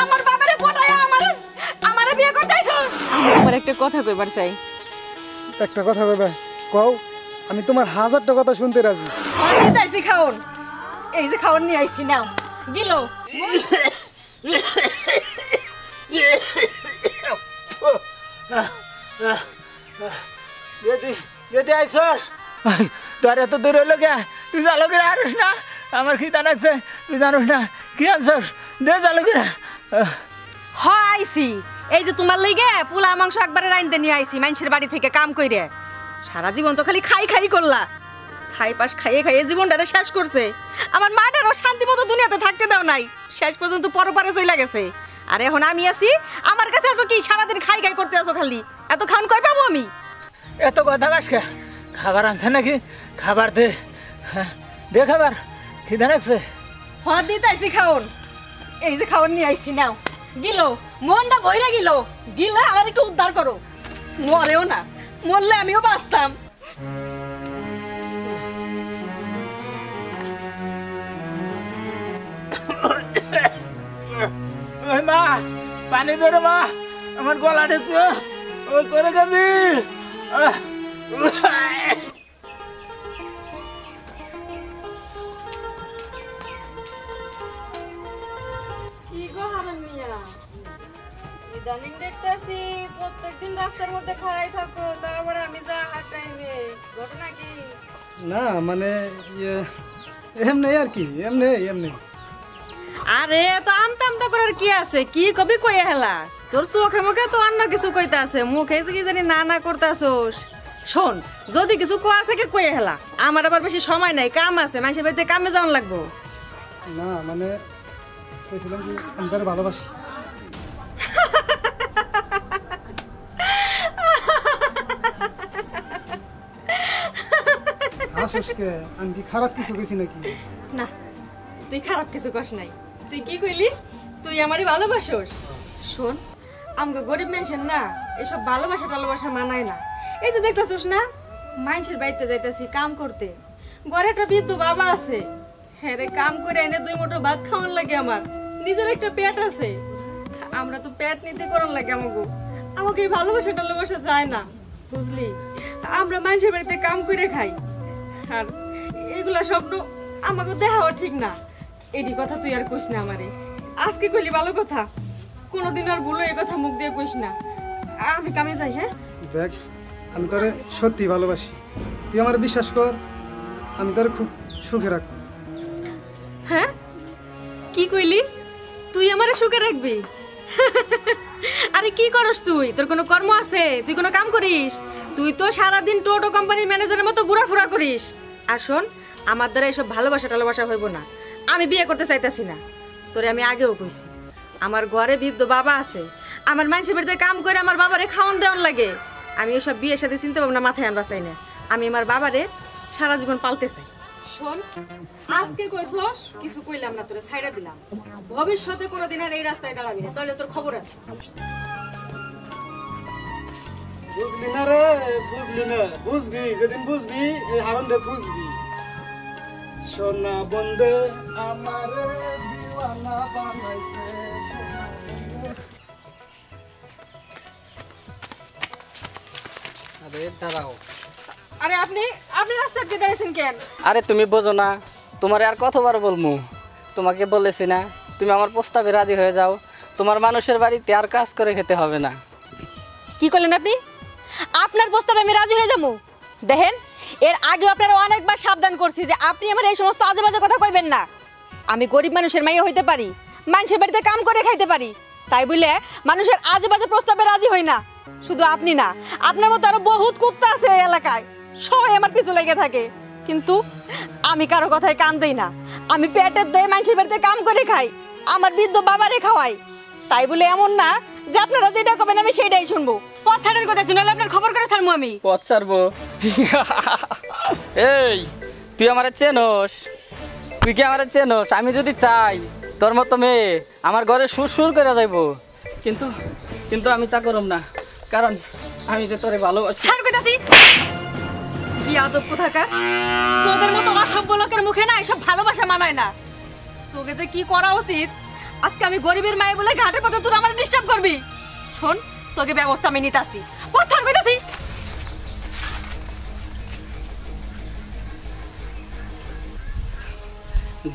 আমার বাবারে পটায় আমারে বিয়ে করতে আইছস। আমার একটা কথা কইবার চাই। একটা কথা কইবা কও, আমি তোমার 1000টা কথা শুনতে রাজি। আমি তাইছি খাওন, এই যে খাওন নিয়ে আইছি নাও গিলো। যদি আইসস তোর এত দূর হইল কে? তুই জালুকের আরস না, আমার খিদা লাগছে, তুই জানোস না কি আনছস? দে জালুকের। হ আইছি, এই যে তোমার লইগে পোলা মাংস একবারে রাইনতে নিয়ে আইছি মানুষের বাড়ি থেকে কাম কইরে। সারা জীবন তো খালি খাই খাই করলা, ছাই পাশ খাইয়ে খাইয়ে জীবনটারে শেষ করছে। আমার মাটারও শান্তি মতো দুনিয়াতে থাকতে দাও নাই, শেষ পর্যন্ত পরপারে চলে গেছে। আর এখন আমি আছি, আমার কাছে আছো কি সারাদিন খাই খাই করতে আছো খালি? এত খান কই পাবো আমি? এত কথা কাস কে? খাবার আনছে নাকি? খাবার দে, দে খাবার, খিদা লাগছে। হ দিতে আইছি খাওন, এই যে খাওন নিয়ে আইছি নাও গিলো। মনটা বইরা গিলো, গিলা আমার একটু উদ্ধার করো। মরেও না, মরলে আমিও বাঁচতাম। ওই মা, পানি দে রে মা, আমার গলাটা তো ওই করে গেছি। কি গো হারামিয়া, ইদানিং দেখতেছি প্রত্যেকদিন রাস্তার মধ্যে খাড়াই থাকো, তারপরে আমি যা হার টাইমে, ঘটনা কি? না মানে এমনি আর কি, এমনি। আরে তো আমতা আমতা করার কি আছে? কি কবি কইয়া হেলা, তোর চোখে মুখে তো অন্য কিছু কইতে আছে, মুখে কি জানি না না করতেছোস। শোন, যদি কিছু কোয়ার থেকে কইয়া হেলা, আমার আবার বেশি সময় নাই, কাম আছে, মানুষের বাড়িতে কামে যাওয়ান লাগবো। না মানে কইছিলাম কি আমি তারে ভালোবাসি। হাসুসকে আমি কি খারাপ কিছু কইছি নাকি? না, তুই খারাপ কিছু কস নাই। তুই কি কইলি? তুই আমারই ভালোবাসোস। শোন, আমাকে গরিব মানুষের না এসব ভালোবাসা টালোবাসা মানায় না। এই যে দেখতেছোস না, মানুষের বাড়িতে যাইতেছি কাম করতে, ঘরে একটা বৃদ্ধ বাবা আছে, হ্যাঁ রে, কাম করে এনে 2 মুঠো ভাত খাওয়ান লাগে। আমার নিজের একটা পেট আছে, আমরা তো পেট নিতে করান লাগে। আমাকে এই ভালোবাসা টালোবাসা যায় না, বুঝলি? আমরা মানুষের বাড়িতে কাম করে খাই, আর এগুলা স্বপ্ন আমাকে দেখাও ঠিক না। এটি কথা তুই আর কইস না আমারে, আজকে কইলি ভালো কথা, কোনোদিন আর ভুলো এই কথা মুখ দিয়ে কইস না। আমি কামে যাই। হ্যাঁ দেখ, আমি তোরে সত্যি ভালোবাসি, তুই আমার বিশ্বাস কর, আমি তোরে খুব সুখে রাখবো। হ্যাঁ, কি কইলি? তুই আমারে সুখে রাখবি? আরে কি করস তুই? তোর কোনো কর্ম আছে? তুই কোনো কাম করিস? তুই তো সারাদিন টোটো কোম্পানির ম্যানেজারের মতো ঘোরাফেরা করিস। আর শোন, আমার দ্বারা এসব ভালোবাসা টালোবাসা হইব না, আমি বিয়ে করতে চাইতাছি না। তোরে আমি আগেও কইছি, আমার ঘরে বৃদ্ধ বাবা আছে, আমার মানুষের বাড়িতে কাম করে আমার বাবারে খাওয়ান দেওয়ান লাগে। আমি এসব বিয়ের সাথে চিন্তা ভাবনা মাথায় আনবা চাই না, আমি আমার বাবারে সারা জীবন পালতে চাই। শোন, আজকে কইছস কিছু কইলাম না, তোরে ছাইড়া দিলাম, ভবিষ্যতে কোনোদিন আর এই রাস্তায় দাঁড়াবি না, তাহলে তোর খবর আছে। বুঝলি না রে, বুঝলি না, বুঝবি যেদিন বুঝবি এই হারণে বুঝবি। সোনা বন্ধে আমারে দিওয়ানা বানাইছে। আরে দাঁড়াও। আরে আপনি রাস্তায় আটকে দাঁড়িয়েছেন কেন? আরে তুমি বোঝো না, তোমার আর কতবার বলমু? তোমাকে বলেছি না তুমি আমার প্রস্তাবে রাজি হয়ে যাও, তোমার মানুষের বাড়িতে আর কাজ করে খেতে হবে না। কি করলেন আপনি? আপনার প্রস্তাবে আমি রাজি হয়ে যাবো? দেখেন, এর আগে আপনারা অনেকবার সাবধান করছি যে আপনি আমার এই সমস্ত আজে বাজে কথা কইবেন না। আমি গরিব মানুষের মাইয়া হইতে পারি, মানুষের বাড়িতে কাম করে খাইতে পারি, তাই বলে মানুষের আজে বাজে প্রস্তাবে রাজি হই না। শুধু আপনি না, আপনার মতো আরো বহুত কুত্তা আছে এই এলাকায়, সবাই আমার পিছু লেগে থাকে, কিন্তু আমি কারো কথায় কান দেই না। আমি পেটের দয়ে মানুষের বাড়িতে কাম করে খাই, আমার বৃদ্ধ বাবারে খাওয়াই, তাই বলে এমন না যে আপনারা যেটা করবেন আমি সেটাই শুনবো। পথ ছাড়ের কথা শুনলে আপনার খবর করে ছাড়বো আমি। পথ ছাড়বো? এই তুই আমারে চেনস? তুই কি আমারে চেনস? আমি যদি চাই তোর মতো মেয়ে আমার ঘরে সুর করে যাইবো, কিন্তু কিন্তু আমি তা করব না, কারণ আমি যে তোরে ভালোবাসি। ছাড় কইতাছি, বিয়াদব কোথাকার, তোদের মতো অসভ্য লোকের মুখে না এসব ভালোবাসা মানায় না। তোকে যে কি করা উচিত আজকে আমি গরিবের মায়ে বলে ঘাটে পথে তোর আমার ডিস্টার্ব করবি? শোন, তোকে ব্যবস্থা আমি নিতাছি, পছাড় কইতাছি।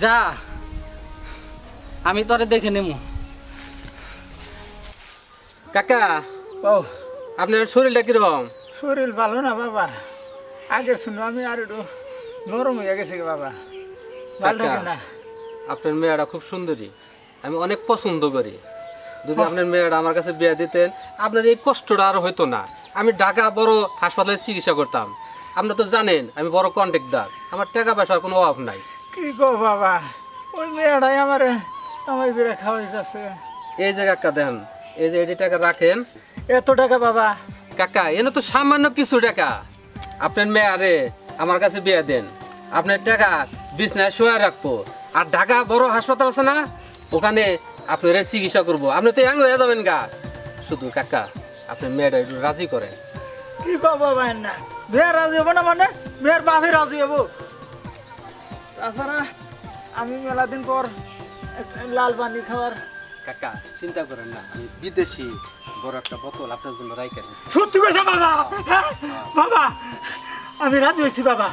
যা, আমি তোরে দেখে নেবো। কাকা, ও আপনার শরীরটা কিরকম? শরীর ভালো না বাবা, আগে শুনো আমি আর একটু নরম হয়ে গেছে বাবা, ভালো কাকা, লাগে না। আপনার মেয়েটা খুব সুন্দরী, আমি অনেক পছন্দ করি। যদি আপনার মেয়েটা আমার কাছে বিয়ে দিতেন, আপনার এই কষ্টটা আর হইতো না। আমি ঢাকা বড় হাসপাতালে চিকিৎসা করতাম। আপনারা তো জানেন আমি বড় কন্ট্রাক্টর, আমার টাকা পয়সার কোনো অভাব নাই। কি গো বাবা, ওই মেয়েটাই আমার বিরে খাওয়াই যাচ্ছে। এই যে কাকা দেখেন, এই যে এটি টাকা রাখেন। এত টাকা বাবা? কাকা, এনে তো সামান্য কিছু টাকা। আপনার মেয়ারে আমার কাছে বিয়ে দেন, আপনার টাকা বিছনায় শোয়া রাখবো, আর ঢাকা বড় হাসপাতাল আছে না, ওখানে আপনার চিকিৎসা করবো। আপনি তো ইয়াং হয়ে যাবেন গা। শুধু কাকা, আপনার মেয়েটা একটু রাজি করেন। কি গো বাবা, না মেয়ের রাজি হবো না মানে? মেয়ের বাপে রাজি হবো। তাছাড়া আমি মেলা দিন পর লাল পানি খাওয়ার। কাকা, চিন্তা করেন না, আমি বিদেশি বড় একটা বোতল আপনার জন্য রাইখা দিচ্ছি। সত্যি কথা বাবা? হ্যাঁ? বাবা আমি রাজি হয়েছি বাবা,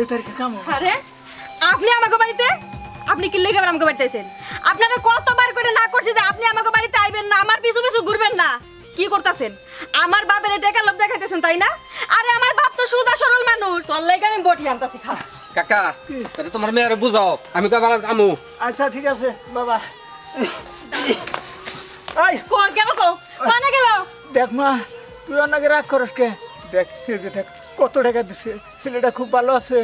এই তারিখে কামো। আরে আপনি আমাকে বাড়িতে, আপনি কি লেগে আমাকে বাড়িতে আছেন? আপনারা কতবার করে না করছি যে আপনি আমাকে বাড়িতে আইবেন না, আমার পিছু পিছু ঘুরবেন না। কি করতেছেন? আমার বাপের টাকা লোভ দেখাইতেছেন, তাই না? আরে আমার বাপ তো সোজা সরল মানুষ, তোর লাগে আমি বটি আনতাছি, খা। কাকা, তাহলে তোমার মেয়েরে বুঝাও, আমি কবার আমু। আচ্ছা ঠিক আছে বাবা। আই কোন গেল কো? কোনে গেল? দেখ মা, তুই অন্যকে রাগ করস কে? দেখ এই যে দেখ কত টাকা দিছে, ছেলেটা খুব ভালো আছে।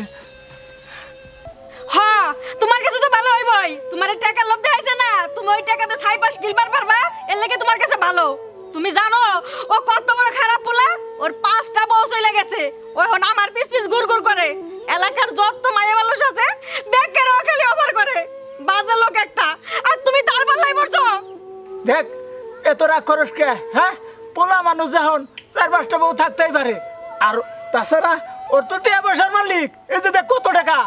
হ্যাঁ, তোমার কাছে তো ভালো হইবই। তোমার টাকা লোভ দেখাইছে না, তুমি ওই টাকাতে ছাইপাস কিলবার পারবা, এর লাগে তোমার কাছে ভালো। তুমি জানো ও কত বড় খারাপ পোলা? ওর 5টা বউ চলে গেছে, ও এখন আমার পিছ পিছ ঘুরঘুর করে। এলাকার যত মায়া মানুষ আছে বেকার ও খালি অফার করে, বাজে লোক একটা। আর তুমি তার পাল্লাই পড়ছো। দেখ এত রাগ করস কে? হ্যাঁ, পোলা মানুষ যখন 4-5টা বউ থাকতেই পারে। আর তাছাড়া ওর তো টাকা পয়সার মালিক, এই যে দেখ কত টাকা।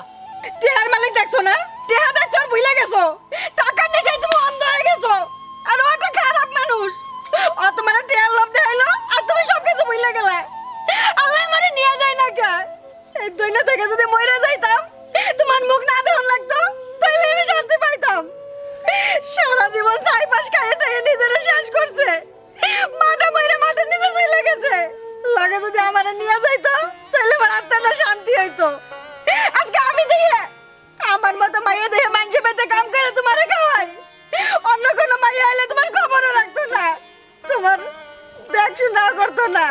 টেহার মালিক দেখছো না? টেহা দেখছো আর ভুলে গেছো? টাকার নেশায় তুমি অন্ধ হয়ে গেছো। আর ও একটা খারাপ মানুষ, ও তোমার টেহার লোভ দেখাইলো আর তুমি সব কিছু ভুলে গেলে। আল্লাহ আমারে নিয়ে যায় না কে? এই দুনিয়া থেকে যদি মইরা যাইতাম, তোমার মুখ না দেখুন লাগতো, তাহলে আমি শান্তি পাইতাম। সারা জীবন ছাইপাস খাইয়ে টাইয়ে নিজেরা শেষ করছে, মাটা মইরা মাটির নিচে চলে গেছে। লাগে যদি আমারে নিয়ে যাইতো, তাহলে আমার আত্মাটা শান্তি হইতো। আজকে আমি দিয়ে আমার মতো মাইয়া দিয়ে মানুষের পেতে কাম করে তোমারে খাওয়াই, অন্য কোনো মাইয়া এলে তোমার খবরও রাখতো না, তোমার দেখশোনা করতো না।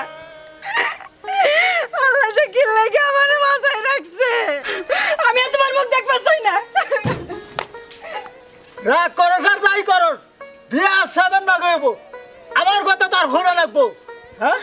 আল্লাহ যে কি লেগে আমার মাথায় রাখছে, আমি আর তোমার মুখ দেখতে চাই না। রাগ করস আর যাই করস, বিয়ে আসবেন না গেব, আমার কথা তার শোনা লাগবো। হ্যাঁ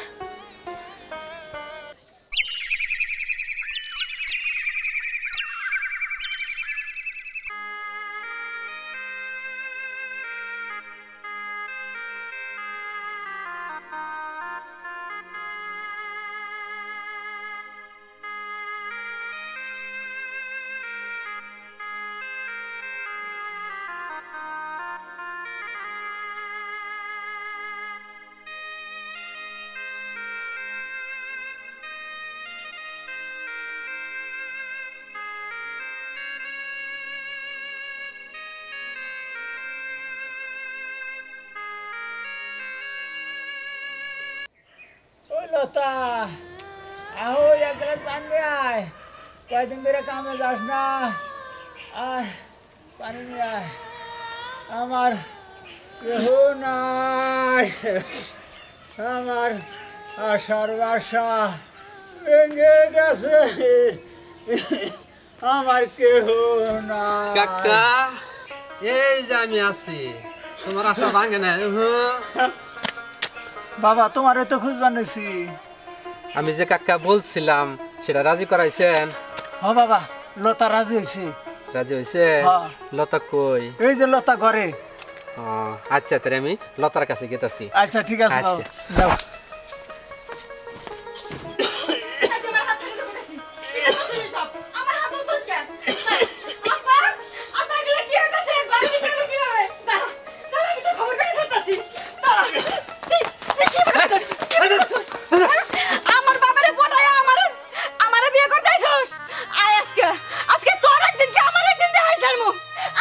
লতা, আহো এক গ্লাস পানি আয়, কয়দিন ধরে কামে যাস না, আয় পানি নিয়ে আয়। আমার কেহ নাই, আমার আশার বাসা ভেঙে গেছে, আমার কেহ নাই। কাকা, এই যে আমি আছি, তোমার আশা ভাঙে না। বাবা তোমার এত খুঁজ বানাইছি। আমি যে কাকা বলছিলাম সেটা রাজি করাইছেন? হ বাবা, লতা রাজি হয়েছে। রাজি হয়েছে? হ্যাঁ। লতা কই? এই যে লতা ঘরে। আচ্ছা, তাহলে আমি লতার কাছে গেতাছি। আচ্ছা ঠিক আছে বাবা, আচ্ছা। যাও। আমার হাত উঠছস কেন? আপা, আপা এগুলো কি হইতাছে? ঘরে ভিতরে কি হবে? দিমু।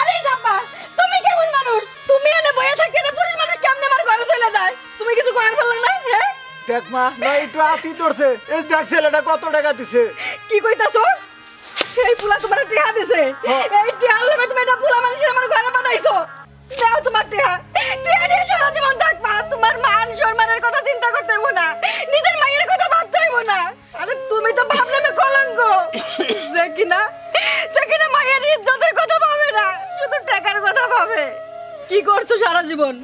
আরে জাম্পা, তুমি কেমন মানুষ? তুমি এনে বইয়া থাকতে না পুরুষ মানুষ কেমনে আমার ঘরে চলে যায়? তুমি কিছু করার পারলে না? হ্যাঁ, দেখ মা, না একটু আতি ধরছে। এই দেখ ছেলেটা কত টাকা দিছে। কি কইতাছো? এই পুলা তোমার টিহা দিছে? এই টিহা লগে তুমি এটা পুলা মানুষের আমার ঘরে বানাইছো? দাও তোমার টিহা। টিহা নিয়ে সারা জীবন থাকবা। তোমার মান সম্মানের কথা চিন্তা করতে হইব না, নিজের মায়ের কথা ভাবতে হইব না। আরে তুমি তো ভাবলে আমি কলঙ্ক। যে কিনা মায়ের ইজ্জতের কথা ভাবে না, শুধু টাকার কথা ভাবে। কি করছো সারা জীবন?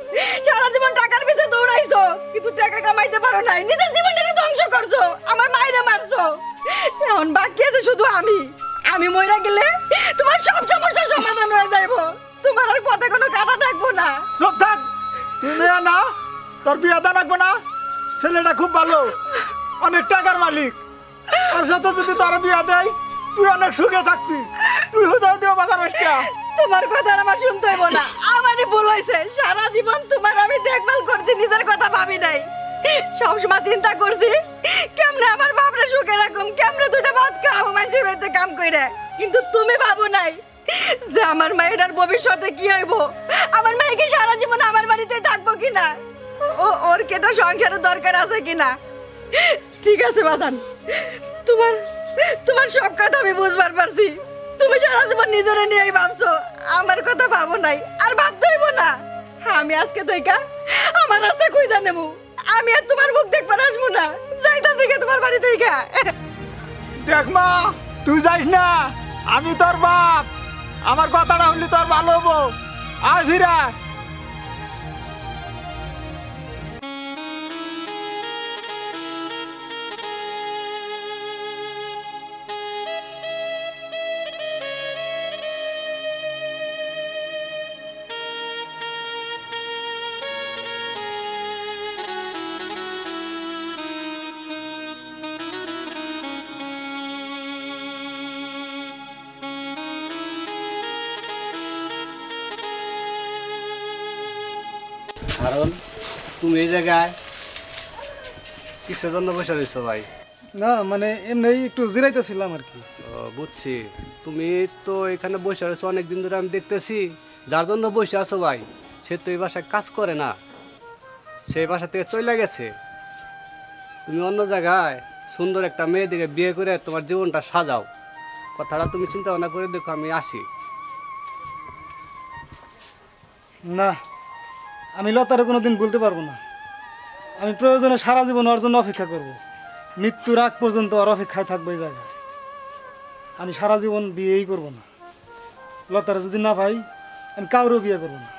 সারা জীবন টাকার পিছে দৌড়াইছো, কিন্তু টাকা কামাইতে পারো নাই। নিজের জীবনটাকে ধ্বংস করছো, আমার মায়েরে মারছো। এখন বাকি আছে শুধু আমি মইরা গেলে তোমার সব সমস্যার সমাধান হয়ে যাইবো। তোমার আর পথে কোনো কাটা থাকবো না। চুপ থাক। তুই মেয়ে না, তোর বিয়ে দেওয়া লাগবে না। ছেলেটা খুব ভালো, অনেক টাকার মালিক। ওর সাথে যদি তোর বিয়ে দেয়, তুই অনেক সুখে থাকবি। তুই হুদায় দিও বাগার বেশটা। তোমার কথা আর আমার শুনতে হইব না। আমারই ভুল হয়েছে। সারা জীবন তোমার আমি দেখভাল করছি, নিজের কথা ভাবি নাই। সবসময় চিন্তা করছি কেমনে আমার বাপরে সুখে রাখুম, কেমনে দুটো ভাত খাওয়াবো মানুষের বাড়িতে কাম কইরা। কিন্তু তুমি ভাবো নাই যে আমার মায়ের ভবিষ্যতে কি হইব, আমার মায়ে কি সারা জীবন আমার বাড়িতেই থাকবো কিনা, ওর কেটা সংসারের দরকার আছে কিনা। ঠিক আছে বাজান, তোমার সব কথা আমি বুঝবার পারছি। তুমি সারা জীবন নিজেরে নিয়েই ভাবছো, আমার কথা ভাবো নাই, আর ভাবতে হইব না। আমি আজকে থেকে আমার রাস্তা খুঁজা নেবো। আমি আর তোমার মুখ দেখবার আসবো না। যাইতাছি গে তোমার বাড়ি থেকে। দেখ মা, তুই যাইস না। আমি তোর বাপ, আমার কথাটা শুনলি তোর ভালো হবো। আয় ফিরা। কারণ তুমি এই জায়গায় কিসের জন্য বসে রয়েছো ভাই? না মানে এমনি একটু জিরাইতেছিলাম আর কি। বুঝছি, তুমি তো এখানে বসে রয়েছো অনেকদিন ধরে, আমি দেখতেছি। যার জন্য বসে আছো ভাই, সে তো এই বাসায় কাজ করে না, সেই বাসা থেকে চলে গেছে। তুমি অন্য জায়গায় সুন্দর একটা মেয়ে দিকে বিয়ে করে তোমার জীবনটা সাজাও। কথাটা তুমি চিন্তা ভাবনা করে দেখো, আমি আসি। না, আমি লতারে কোনোদিন বলতে পারবো না। আমি প্রয়োজনে সারা জীবন ওর জন্য অপেক্ষা করব। মৃত্যুর আগ পর্যন্ত ওর অপেক্ষায় থাকবো এই জায়গায়। আমি সারা জীবন বিয়েই করব না। লতারে যদি না পাই, আমি কাউরেও বিয়ে করবো না।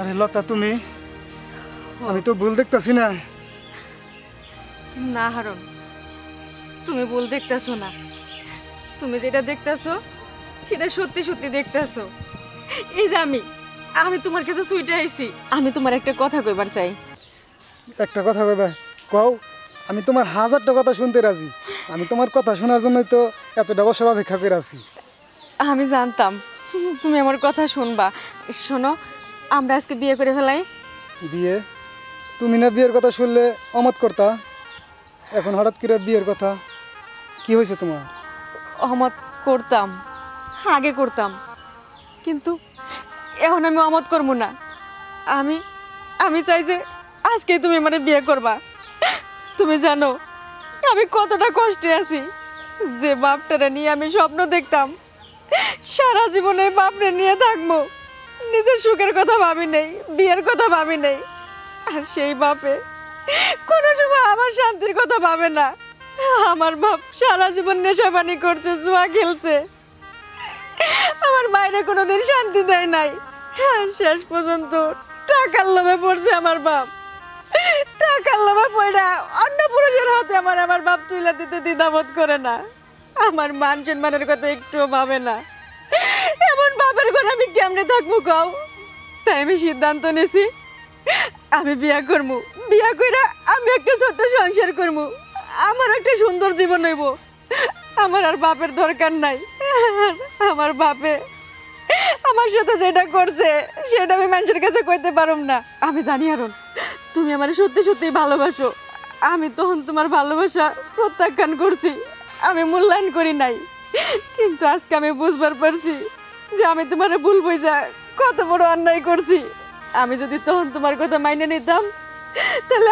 আরে লতা, তুমি, আমি তো ভুল দেখতেছি না? না হারুন, তুমি ভুল দেখতেছো না। তুমি যেটা দেখতেছো সেটা সত্যি সত্যি দেখতেছো। এই যে আমি তোমার কাছে সুইটে আইছি। আমি তোমার একটা কথা কইবার চাই। একটা কথা কইবা? কও। আমি তোমার 1000টা কথা শুনতে রাজি। আমি তোমার কথা শোনার জন্যই তো এতটা বছর অপেক্ষা করে আছি। আমি জানতাম তুমি আমার কথা শুনবা। শোনো, আমরা আজকে বিয়ে করে ফেলাই। বিয়ে? তুমি না বিয়ের কথা শুনলে অমত করতা, এখন হঠাৎ করে বিয়ের কথা? কি হয়েছে তোমার? অমত করতাম, আগে করতাম, কিন্তু এখন আমি অমত করবো না। আমি চাই যে আজকে তুমি মানে বিয়ে করবা। তুমি জানো আমি কতটা কষ্টে আছি। যে বাপটারা নিয়ে আমি স্বপ্ন দেখতাম সারা জীবনে বাপরে নিয়ে থাকবো, নিজের সুখের কথা ভাবি নেই, বিয়ের কথা ভাবি নেই। আর সেই বাপে কোনো সময় আমার শান্তির কথা ভাবে না। আমার বাপ সারা জীবন নেশাপানি করছে, জুয়া খেলছে, আমার বাইরে কোনোদিন শান্তি দেয় নাই। শেষ পর্যন্ত টাকার লোভে পড়ছে আমার বাপ। টাকার লোভে পড়া অন্য পুরুষের হাতে আমার বাপ তুলে দিতে দ্বিধাবোধ করে না। আমার মান সম্মানের কথা একটুও ভাবে না। এমন বাপের ঘরে আমি কেমনে থাকবো কাউ? তাই আমি সিদ্ধান্ত নিয়েছি আমি বিয়া করবো, বিয়া কইরা আমি একটা ছোট্ট সংসার করবো, আমার একটা সুন্দর জীবন হইব। আমার আর বাপের দরকার নাই। আমার বাপে আমার সাথে যেটা করছে সেটা আমি মানুষের কাছে কইতে পারুম না। আমি জানি আরন তুমি আমার সত্যি সত্যি ভালোবাসো। আমি তখন তোমার ভালোবাসা প্রত্যাখ্যান করছি, আমি মূল্যায়ন করি নাই। কিন্তু আজকে আমি বুঝবার পারছি যে আমি তোমার ভুল বুঝা কত বড় অন্যায় করছি। আমি যদি তখন তোমার কথা মাইনে নিতাম তাহলে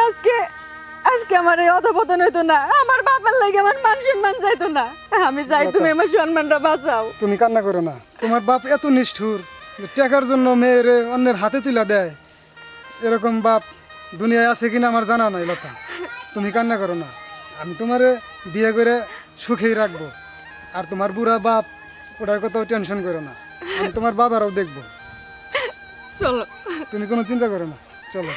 আজকে আমার এই অধপতন হইতো না, আমার বাবার লাগে আমার মান সম্মান যাইতো না। আমি চাই তুমি আমার সম্মানটা বাঁচাও। তুমি কান্না করো না। তোমার বাপ এত নিষ্ঠুর যে টাকার জন্য মেয়েরে অন্যের হাতে তুলে দেয়, এরকম বাপ দুনিয়ায় আছে কিনা আমার জানা নাই লতা। তুমি কান্না করো না, আমি তোমারে বিয়ে করে সুখেই রাখবো। আর তোমার বুড়া বাপ ওটার কথাও টেনশন করো না, আমি তোমার বাবারাও দেখবো। চলো, তুমি কোনো চিন্তা করো না, চলো।